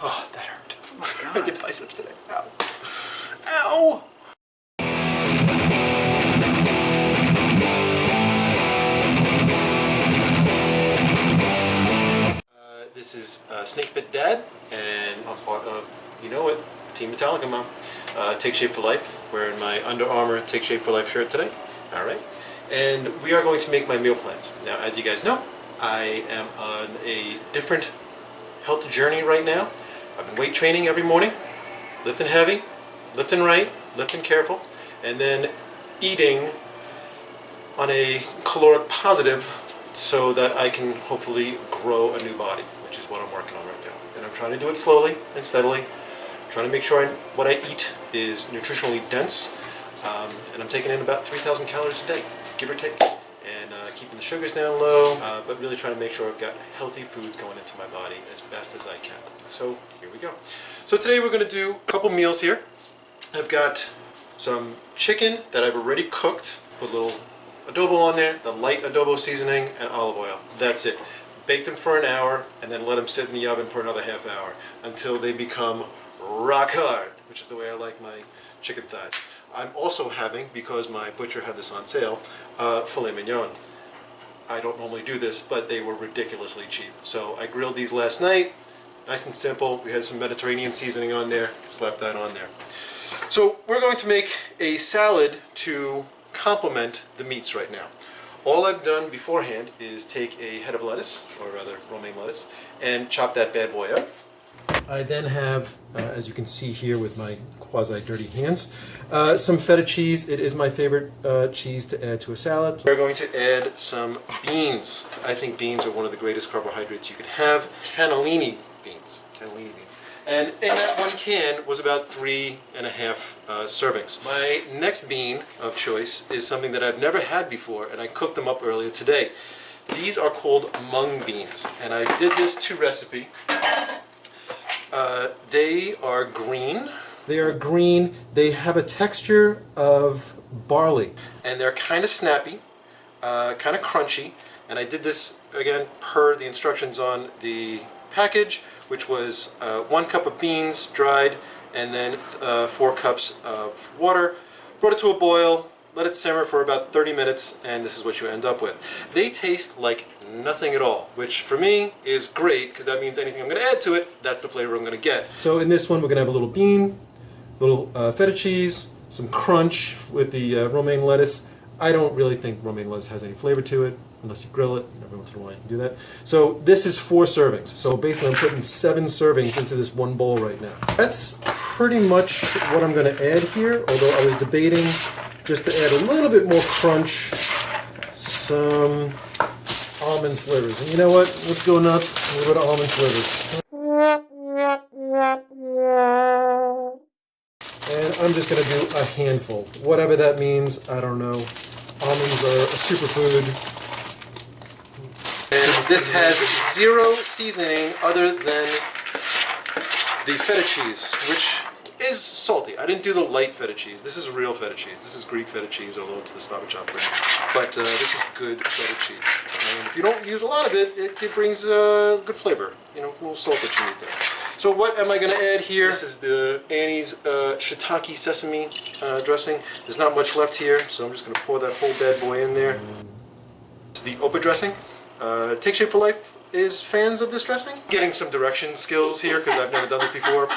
Oh, that hurt. Oh my I did biceps today. Ow. Ow! This is SnakePitDad, and I'm part of, you know it, Team Metallica Mom. Take Shape for Life. Wearing my Under Armour Take Shape for Life shirt today. Alright. And we are going to make my meal plans. Now, as you guys know, I am on a different health journey right now. I've been weight training every morning, lifting heavy, lifting right, lifting careful, and then eating on a caloric positive so that I can hopefully grow a new body, which is what I'm working on right now. And I'm trying to do it slowly and steadily. I'm trying to make sure what I eat is nutritionally dense, and I'm taking in about 3,000 calories a day, give or take. And keeping the sugars down low, but really trying to make sure I've got healthy foods going into my body as best as I can. So here we go. So today we're going to do a couple meals here. I've got some chicken that I've already cooked, put a little adobo on there, the light adobo seasoning, and olive oil. That's it. Bake them for an hour and then let them sit in the oven for another half hour until they become rock hard, which is the way I like my chicken thighs. I'm also having, because my butcher had this on sale, filet mignon. I don't normally do this, but they were ridiculously cheap. So I grilled these last night, nice and simple. We had some Mediterranean seasoning on there, slapped that on there. So we're going to make a salad to complement the meats right now. All I've done beforehand is take a head of lettuce, or rather romaine lettuce, and chop that bad boy up. I then have, as you can see here with my quasi-dirty hands, some feta cheese. It is my favorite cheese to add to a salad. We're going to add some beans. I think beans are one of the greatest carbohydrates you could have. Cannellini beans. And in that one can was about 3.5 servings. My next bean of choice is something that I've never had before, and I cooked them up earlier today. These are called Mung Beans, and I did this to recipe. They are green. They have a texture of barley, and they're kind of snappy, kind of crunchy. And I did this again per the instructions on the package, which was 1 cup of beans dried, and then 4 cups of water. Brought it to a boil, let it simmer for about 30 minutes, and this is what you end up with. They taste like nothing at all, which for me is great, because that means anything I'm going to add to it, that's the flavor I'm going to get. So in this one, we're going to have a little bean, little feta cheese, some crunch with the romaine lettuce. I don't really think romaine lettuce has any flavor to it, unless you grill it. Every once in a while you can do that. So this is 4 servings. So basically I'm putting 7 servings into this one bowl right now. That's pretty much what I'm going to add here, although I was debating just to add a little bit more crunch, some almond slivers. And you know what? Let's go nuts. A little bit of almond slivers. And I'm just going to do a handful. Whatever that means, I don't know. Almonds are a superfood. And this has 0 seasoning other than the feta cheese, which is salty. I didn't do the light feta cheese. This is real feta cheese. This is Greek feta cheese, although it's the Stop and Shop brand. But this is good feta cheese. And if you don't use a lot of it, it brings good flavor. You know, a little salt that you need there. So what am I going to add here? This is the Annie's shiitake sesame dressing. There's not much left here, so I'm just going to pour that whole bad boy in there. This is the Opa dressing. Take Shape for Life is fans of this dressing. Getting some direction skills here, because I've never done this before.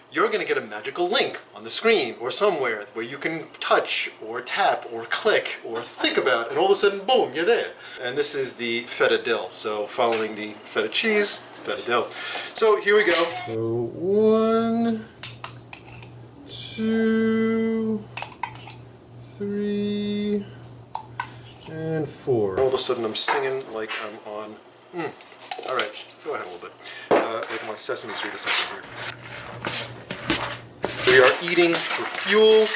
You're going to get a magical link on the screen or somewhere where you can touch or tap or click or think about, and all of a sudden, boom, you're there. And this is the feta dill. So following the feta cheese, feta dill. So here we go. So 1, 2, 3, and 4. All of a sudden I'm singing like I'm on... Alright, go ahead a little bit. Like I'm on Sesame Street or something here. We are eating for fuel.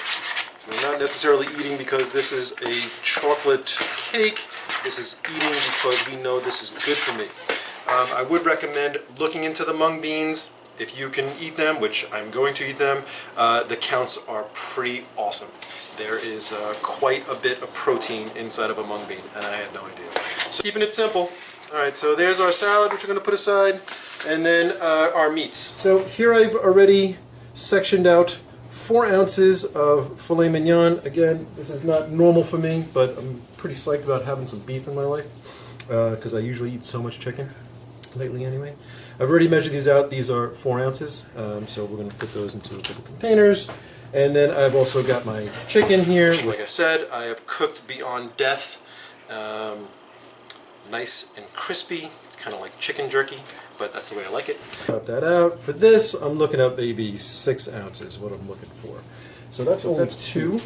We're not necessarily eating because this is a chocolate cake. This is eating because we know this is good for me. I would recommend looking into the mung beans. If you can eat them, which I'm going to eat them, the counts are pretty awesome. There is quite a bit of protein inside of a mung bean, and I had no idea. So keeping it simple, Alright, so there's our salad, which we're going to put aside, and then our meats. So here I've already sectioned out 4 ounces of filet mignon. Again, this is not normal for me, but I'm pretty psyched about having some beef in my life, because I usually eat so much chicken, lately anyway. I've already measured these out. These are 4 ounces, so we're going to put those into a couple containers. And then I've also got my chicken here. Like I said, I have cooked beyond death. Nice and crispy. It's kind of like chicken jerky, but that's the way I like it. Cut that out. For this, I'm looking at maybe 6 ounces, what I'm looking for. So that's 2.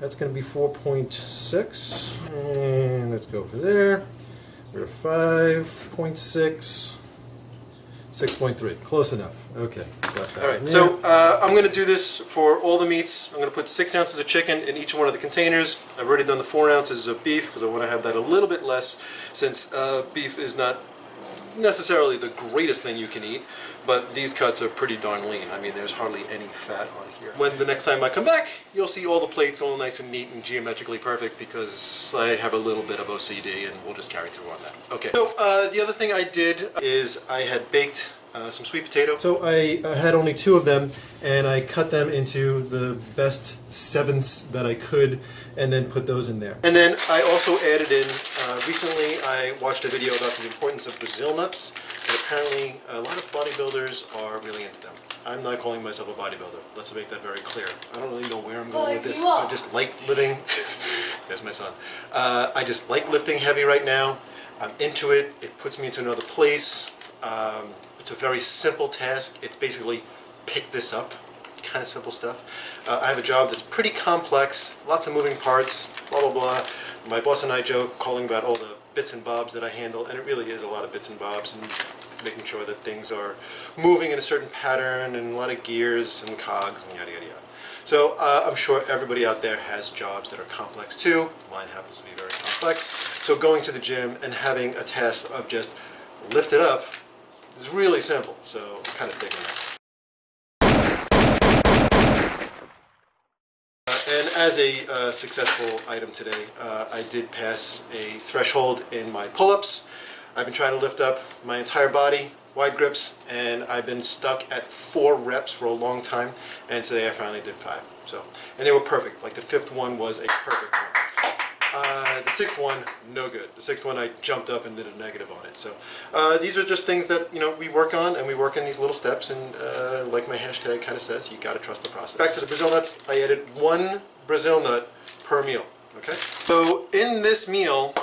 That's going to be 4.6. And let's go for there. We're 5.6. 6.3. Close enough. Okay. Alright, so I'm going to do this for all the meats. I'm going to put 6 ounces of chicken in each one of the containers. I've already done the 4 ounces of beef because I want to have that a little bit less, since beef is not necessarily the greatest thing you can eat, but these cuts are pretty darn lean. I mean, there's hardly any fat on here. When the next time I come back, you'll see all the plates all nice and neat and geometrically perfect, because I have a little bit of OCD, and we'll just carry through on that. Okay, so the other thing I did is I had baked some sweet potato. So I had only 2 of them, and I cut them into the best 7ths that I could, and then put those in there. And then I also added in, recently I watched a video about the importance of Brazil nuts, and apparently a lot of bodybuilders are really into them. I'm not calling myself a bodybuilder, let's make that very clear. I don't really know where I'm going with this. I just like living, there's my son. I just like lifting heavy right now. I'm into it, it puts me into another place. It's a very simple task. It's basically pick this up, kind of simple stuff. I have a job that's pretty complex, lots of moving parts, blah blah blah. My boss and I joke, calling about all the bits and bobs that I handle, and it really is a lot of bits and bobs, and making sure that things are moving in a certain pattern, and a lot of gears and cogs and yada yada yada. So I'm sure everybody out there has jobs that are complex too. Mine happens to be very complex. So going to the gym and having a task of just lift it up is really simple, so I'm kind of digging that. And as a successful item today, I did pass a threshold in my pull-ups. I've been trying to lift up my entire body, wide grips, and I've been stuck at 4 reps for a long time, and today I finally did 5. So, and they were perfect. Like the 5th one was a perfect one. The 6th one, no good. The 6th one, I jumped up and did a negative on it. So these are just things that, you know, we work on, and we work in these little steps, and like my hashtag kind of says, you got to trust the process. Back to the Brazil nuts, I added 1 Brazil nut per meal. Okay. So in this meal,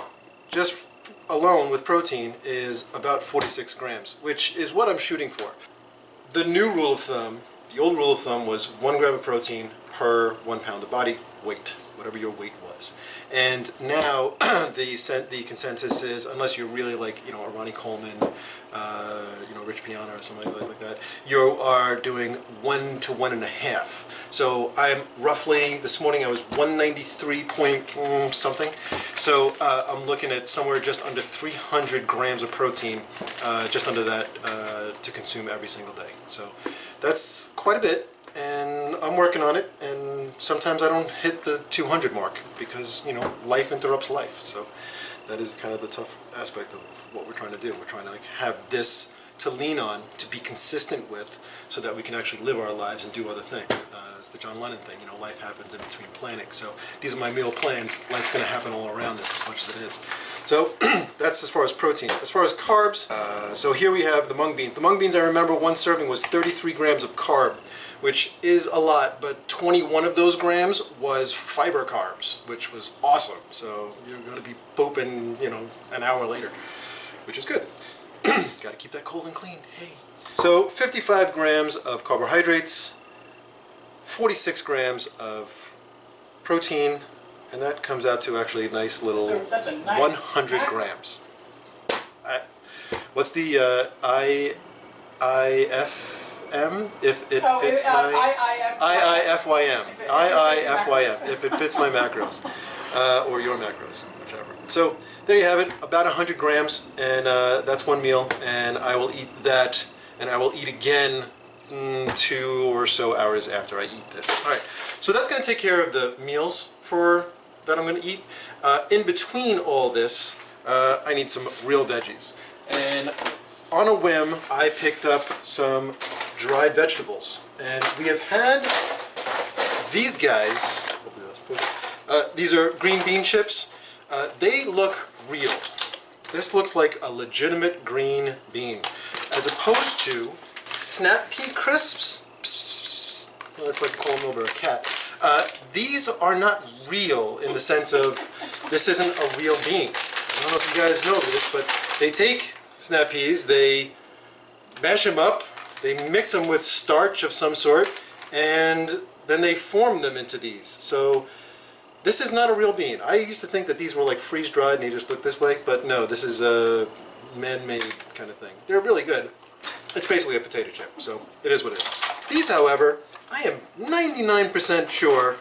just alone with protein is about 46 grams, which is what I'm shooting for. The new rule of thumb, the old rule of thumb was 1 gram of protein per 1 pound of body weight, whatever your weight was. And now the consensus is, unless you're really like, you know, a Ronnie Coleman, you know, Rich Piana or something like that, you are doing 1 to 1.5. So I'm roughly, this morning I was 193 point something. So I'm looking at somewhere just under 300 grams of protein, just under that to consume every single day. So that's quite a bit. And I'm working on it, and sometimes I don't hit the 200 mark because, you know, life interrupts life. So that is kind of the tough aspect of what we're trying to do. We're trying to like have this to lean on, to be consistent with, so that we can actually live our lives and do other things. It's the John Lennon thing, you know, life happens in between planning. So these are my meal plans. Life's going to happen all around this as much as it is. So that's as far as protein. As far as carbs, so here we have the mung beans. The mung beans, I remember one serving was 33 grams of carb, which is a lot, but 21 of those grams was fiber carbs, which was awesome. So you're going to be pooping, you know, an hour later, which is good. Got to keep that cold and clean. Hey. So 55 grams of carbohydrates, 46 grams of protein, and that comes out to actually a nice little that's a nice 100 grams. What's the IIFM? If it fits my IIFYM. IIFYM. If it fits my macros, or your macros, whichever. So there you have it, about 100 grams, and that's one meal, and I will eat that, and I will eat again 2 or so hours after I eat this. All right, so that's going to take care of the meals that I'm going to eat. In between all this, I need some real veggies. And on a whim, I picked up some dried vegetables. And we have had these guys, hopefully that's focus. These are green bean chips. They look real. This looks like a legitimate green bean, as opposed to Snap Pea Crisps. That's like calling over a cat. These are not real in the sense of this isn't a real bean. I don't know if you guys know this, but they take snap peas, they mash them up, they mix them with starch of some sort, and then they form them into these. So this is not a real bean. I used to think that these were like freeze-dried and they just look this way, but no, this is a man-made kind of thing. They're really good. It's basically a potato chip, so it is what it is. These, however, I am 99% sure,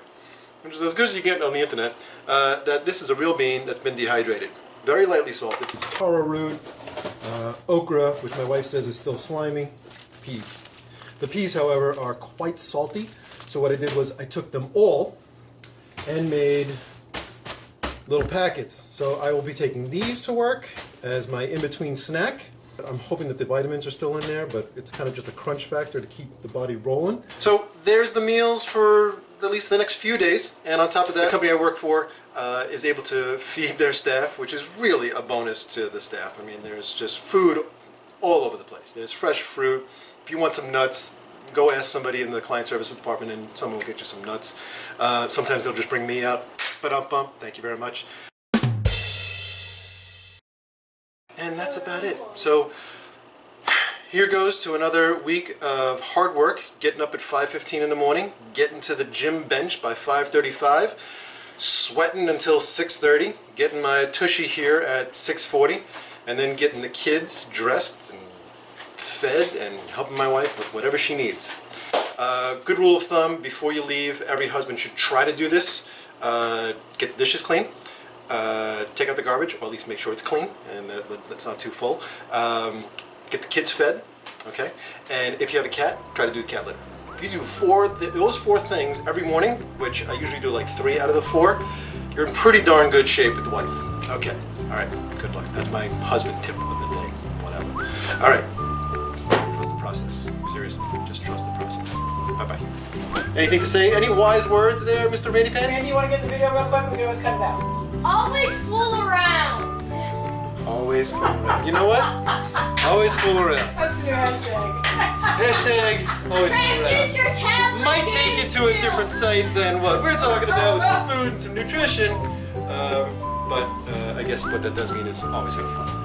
which is as good as you get on the internet, that this is a real bean that's been dehydrated. Very lightly salted. Taro root, okra, which my wife says is still slimy, peas. The peas, however, are quite salty, so what I did was I took them all and made little packets. So I will be taking these to work as my in-between snack. I'm hoping that the vitamins are still in there, but it's kind of just a crunch factor to keep the body rolling. So there's the meals for at least the next few days, and on top of that, the company I work for is able to feed their staff, which is really a bonus to the staff. I mean, there's just food all over the place. There's fresh fruit. If you want some nuts, go ask somebody in the client services department and someone will get you some nuts. Sometimes they'll just bring me out. Ba-dum-bum, thank you very much. And that's about it. So here goes to another week of hard work, getting up at 5:15 in the morning, getting to the gym bench by 5:35, sweating until 6:30, getting my tushy here at 6:40, and then getting the kids dressed and fed and helping my wife with whatever she needs. Good rule of thumb, before you leave, every husband should try to do this. Get the dishes clean. Take out the garbage, or at least make sure it's clean and that's not too full. Get the kids fed, okay? And if you have a cat, try to do the cat litter. If you do those four things every morning, which I usually do like 3 out of the 4, you're in pretty darn good shape with the wife. Okay, all right, good luck. That's my husband tip of the day, whatever. All right, trust the process. Seriously, just trust the process. Bye-bye. Anything to say? Any wise words there, Mr. Randy Pants? Randy, you want to get in the video real quick? We can always cut it out. Always fool around. Always fool around. You know what? Always fool around. That's the new hashtag. Hashtag always fool Use your around. tablet. Might take you to a different site than what we're talking about with some food and some nutrition. But I guess what that does mean is always have fun.